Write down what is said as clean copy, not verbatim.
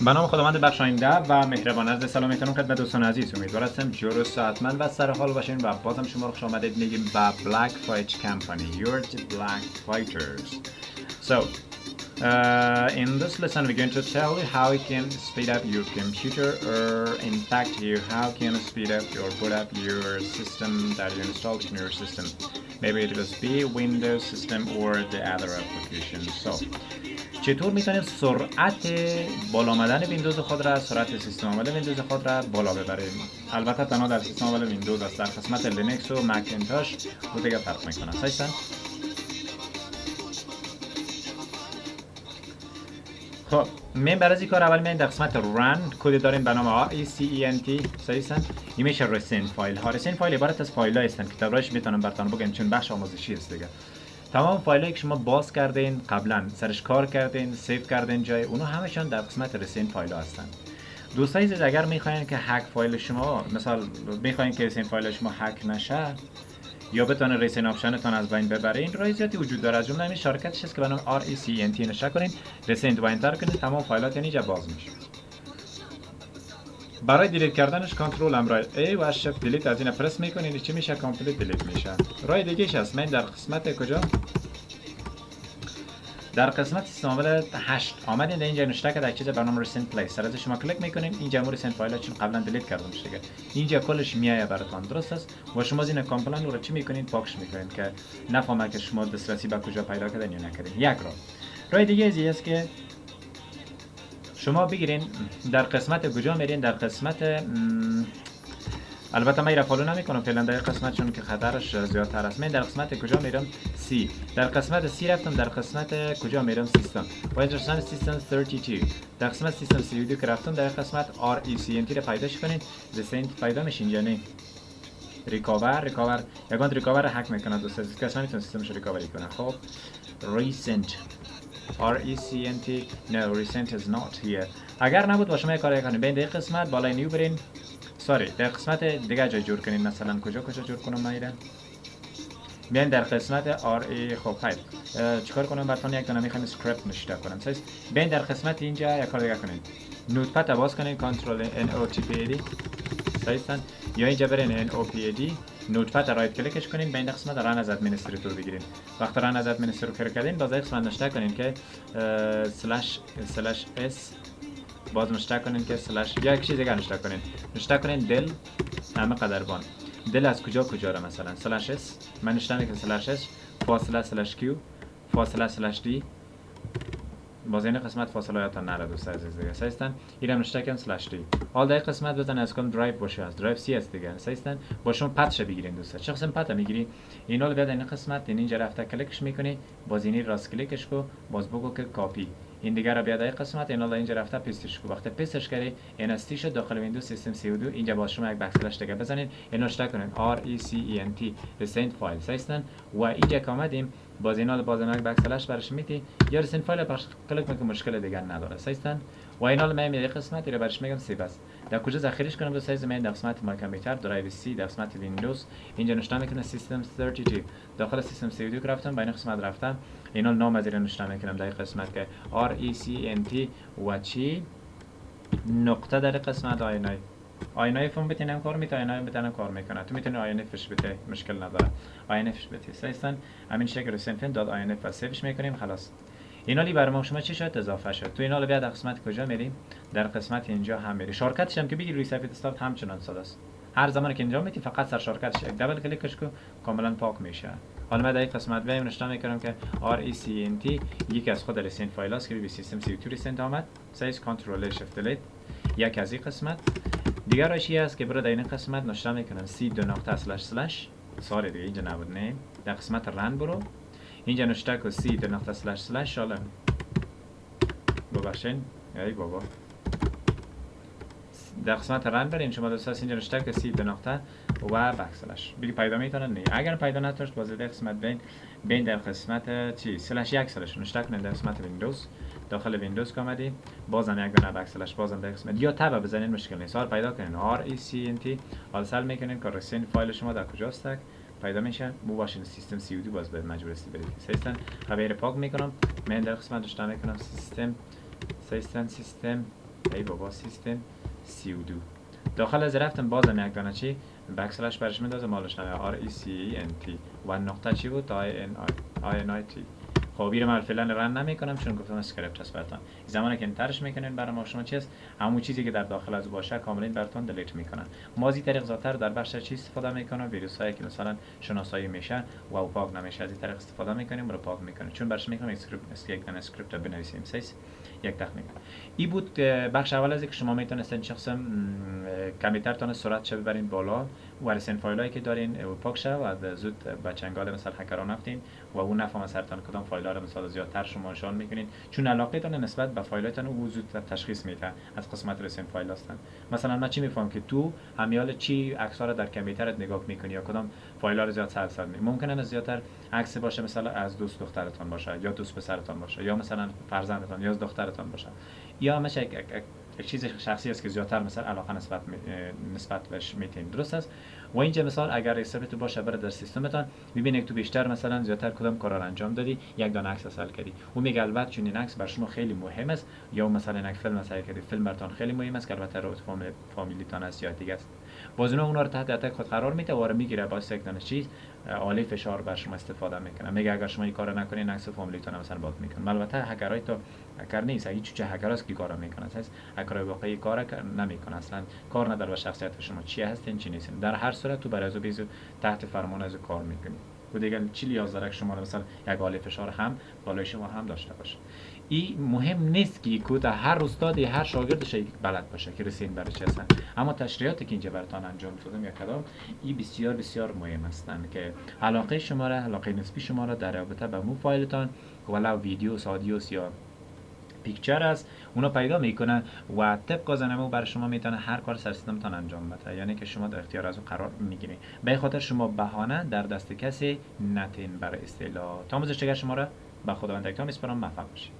به نام خداوند بخشاینده و مهربان. عرض سلام میکنم خدمت دوستان عزیز. امیدوار هستم جور و صحتمند و سر حال باشین و بازم شما رو خوش آمدید میگیم به Black Fight Company, your Black Fighters. So, in this lesson we're going to tell you how you can speed up your computer, or in fact you how can speed up or boot up your system that you installed in your system. Maybe it was be Windows system or the other application. So, چطور میتونیم سرعت بالا آمدن ویندوز خود را، سرعت سیستم عامل ویندوز خود را بالا ببریم؟ البته تنها در سیستم عامل ویندوز است، در قسمت لینکس و مکینتاش و دیگه فرق میکنه. صحیح. خب من برای این کار اول میایم در قسمت رن کد داریم به نام RECENT. صحیح. این میشه رسن فایل ها. رسن فایل عبارت از فایل ها هستند که درش میتونم براتون بگم چون بخش آموزشی است دیگه. تمام فایلایی که شما باز کردین، قبلا سرش کار کردین، سیو کردین جای، اونها همشون در قسمت رسین فایل ها هستن. دوستان عزیز، اگر میخواین که هک فایل شما، مثلا میخواین که رسین فایل شما هک نشه یا بتونه رسین آپشنتون از بین ببره، این راه زیادی وجود داره. از جمله همین شارکتش است که به نام RECENT نشه کنین، رسین و انتر کنین، تمام فایلات اینجا باز میشه. برای دیلیت کردنش کنترل امرای A و شیفت دیلیت از این پرس میکنین، چی میشه؟ کامپلیت دیلیت میشه. راه دیگه هست، من در قسمت کجا؟ در قسمت سیستم عامل 8 آمدین در اینجا نوشته که در چیز برنامه رسن پلیس، سر از شما کلیک میکنین، اینجا مو رسن فایل چون قبلا دیلیت کردم دیگه، اینجا کلش میایه براتون، درست است؟ و شما زین کامپلن رو چی میکنین؟ پاکش میکنین که نفهمه که شما دسترسی به کجا پیدا کردین یا نکردین. یک راه دیگه ازی است که شما بگیرین در قسمت کجا میرین، در قسمت البته من را فالو نمیکنم فعلا در قسمت چون که خطرش زیادتر است. من در قسمت کجا میرم؟ سی. در قسمت سی رفتم، در قسمت کجا میرم؟ سیستم. و اینجا سیستم 32. در قسمت سیستم 32 که رفتم، در قسمت RECENT را پیداش کنین. رسنت پیدا میشین یا نه؟ ریکاور یگان ریکاور هک میکنه دوستان، کسی نمیتونه سیستمش ریکاوری کنه. خب recent RECENT no recent is not here. اگر نبود با شما کار کنین، بین در قسمت بالای نیو برین، در قسمت دیگه جای جور کنین. مثلا کجا جور کنم؟ من بیاین در قسمت خب خیر چیکار کنم براتون؟ یک دونه میخوام اسکریپت نوشته کنم. بیاین در قسمت اینجا یک کار دیگه کنین، نوتپد باز کنین، کنترل NOTPAD. صحیح. یا اینجا برین NOPAD، نوتپد رایت کلیکش کنین، بیاین در قسمت رن از ادمنستراتور بگیرین. وقتی رن از ادمنستراتور کردین، باز قسمت نوشته کنین که /s، باز نوشته کنین که سلش یا یک چیز دیگه نوشته کنین دل همه قدربان. دل از کجا را، مثلا سلش اس، من نوشتم که سلش اس فاصله سلش کیو فاصله سلش دی، باز این قسمت فاصله هاتون نره دوست عزیز دیگه. صحیحن. اینم نوشته کنین سلش دی. حال در قسمت بزن از کم درایو باشه، از درایو سی است دیگه. صحیحن. با شما پتش بگیرین دوستا، چه قسم پت میگیری؟ اینا رو بیاد این قسمت اینجا رفته کلیکش میکنی، باز اینی راست کلیکش کو، باز بگو که کاپی، این دیگه رو بیاد این قسمت اینا رو اینجا رفته پیستش کو. وقتی پیستش کردی انستی شد داخل ویندوز سیستم 32، اینجا باز شما یک بکسلش دیگه بزنید، اینو نوشته کنین RECENT recent فایل. صحیحن. و اینجا که آمدیم باز اینا رو باز یک بکسلش برش میتی یا رسن فایل باش کلیک میکنم، مشکل دیگه نداره. صحیحن. و اینا رو من یک قسمتی رو برش میگم سیو است. در کجا ذخیرش کنم؟ دوست عزیز من در قسمت مای کامپیوتر درایو سی، در قسمت ویندوز اینجا نوشته میکنم سیستم 32. داخل سیستم 32 رفتم، با این قسمت رفتم، اینا نام از این نوشته میکنم در قسمت که RECENT و چی نقطه در قسمت آینای فون بتونم کار میکنه، آینای بتونم کار میکنه، تو میتونی آینای فش بده، مشکل نداره، آینای فش بده. صحیحن. همین شکل رسنفن داد آینای فش سیوش میکنیم. خلاص اینا لی برام شما چی شد؟ اضافه شد. تو اینا رو بیاد قسمت کجا میریم؟ در قسمت اینجا هم میری. شارکتش هم که بگیری روی صفحه استارت همچنان ساده است. هر زمانی که انجام میدی فقط سر شارکتش یک دبل کلیکش کو، کاملا پاک میشه. حالا من در این قسمت بیایم نوشته میکنم که RECENT یکی از خود رسنت فایل است که به سیستم 32 رسنت آمد. سایز کنترل شیفت دیلیت یک از این قسمت. دیگر راشی است که برای در این قسمت نوشته میکنم C:// ساری دیگه اینجا نبود نه. در قسمت رن برو، اینجا نوشته که C:// شالا ببخشین ای بابا، در قسمت رن برین شما دوستا اینجا نوشته که C و بکسلش بگی پیدا میتونن نه. اگر پیدا نتونید باز در قسمت بین در قسمت چی سلش یک سلش نوشته کنید در قسمت ویندوز، داخل ویندوز کامدی بازم یک دونه بکسلش بازم در قسمت یا تب بزنین مشکل نیست. حالا پیدا کنین RECENT، حالا سل میکنین که رسین فایل شما در کجاست پیدا میشه. مو باشین سیستم 32 باز به مجبور است برید. صحیحن. خبر پاک میکنم، من در قسمت نوشته میکنم سیستم ای بابا سیستم 32 داخل از رفتم بازم یک دانه چی بکسلش برش میندازه مالش نمیه RECENT و نقطه چی بود INIT. خب بیرم من فعلا رن نمیکنم چون گفتم اسکریپت هست براتون زمانی که انترش میکنین برای ما شما چی است همون چیزی که در داخل از باشه کاملا براتون دیلیت میکنن. ما از این طریق ذاتر در بخش چی استفاده میکنم ویروس هایی که مثلا شناسایی میشه و پاک نمیشه از این طریق استفاده میکنیم رو پاک میکنیم چون برش میکنم یک دانه اسکریپت بنویسیم سیس یک تخمین. این بود بخش اول از که شما میتونستین شخصا کامپیوتر تون سرعت چه ببرین بالا و رسین فایلایی که دارین پاک شه و زود به چنگال مثلا هکران نفتین و اون نفهم سرتان کدام فایل ها رو مثلا زیادتر شما نشان میکنین چون علاقه تون نسبت به فایلاتون او زود تشخیص میده از قسمت رسین فایل هستن. مثلا من چی میفهم که تو همیال چی عکس‌ها رو در کامپیوترت نگاه میکنی یا کدام فایل ها رو زیاد سرسر می ممکنه زیادتر عکس باشه مثلا از دوست دخترتان باشه یا دوست پسرتان باشه یا مثلا فرزندتان یا دخترتان باشه یا مثلا یک چیز شخصی است که زیادتر مثلا علاقه نسبت بهش میتین درست است و اینجا مثال اگر حسابت باشه بر در سیستمتان ببینید تو بیشتر مثلا زیادتر کدام کارا رو انجام دادی یک دانه عکس اصل کردی و میگه البته چون این عکس بر شما خیلی مهم است یا مثلا یک فیلم اصل کردی فیلم براتون خیلی مهم است که البته رو فامیلیتان است یا دیگه است باز اونا رو تحت اتک خود قرار میده و میگیره باعث یک دانه چیز عالی فشار بر شما استفاده میکنه میگه اگر شما این کارو نکنین عکس فامیلیتون مثلا باد میکنه البته هکرای تو هکر نیست هیچ چه هکر است که کارو میکنه است هکر واقعی کار نمیکنه اصلا کار نداره با شخصیت شما چی هستین چی نیستین در هر صورت تو برای از تحت فرمان از کار میکنی و دیگه چی نیاز داره که شما مثلا یک عالی فشار هم بالای شما هم داشته باشه. این مهم نیست که کد هر استاد هر شاگردش بلد باشه که رسین برای چه هستن اما تشریحاتی که اینجا براتون انجام دادم یا کدام این بسیار بسیار مهم هستند که علاقه شما را علاقه نسبی شما را در رابطه با مو فایلتان ولو ویدیو آدیوس یا پیکچر است اونو پیدا میکنه و طبق از نمو برای شما میتونه هر کار سر سیستمتان انجام بده یعنی که شما در اختیار از اون قرار میگیرید به خاطر شما بهانه در دست کسی نتین برای اصطلاح تا آموزشگر شما را به خداوند تکرام میسپارم موفق باشید.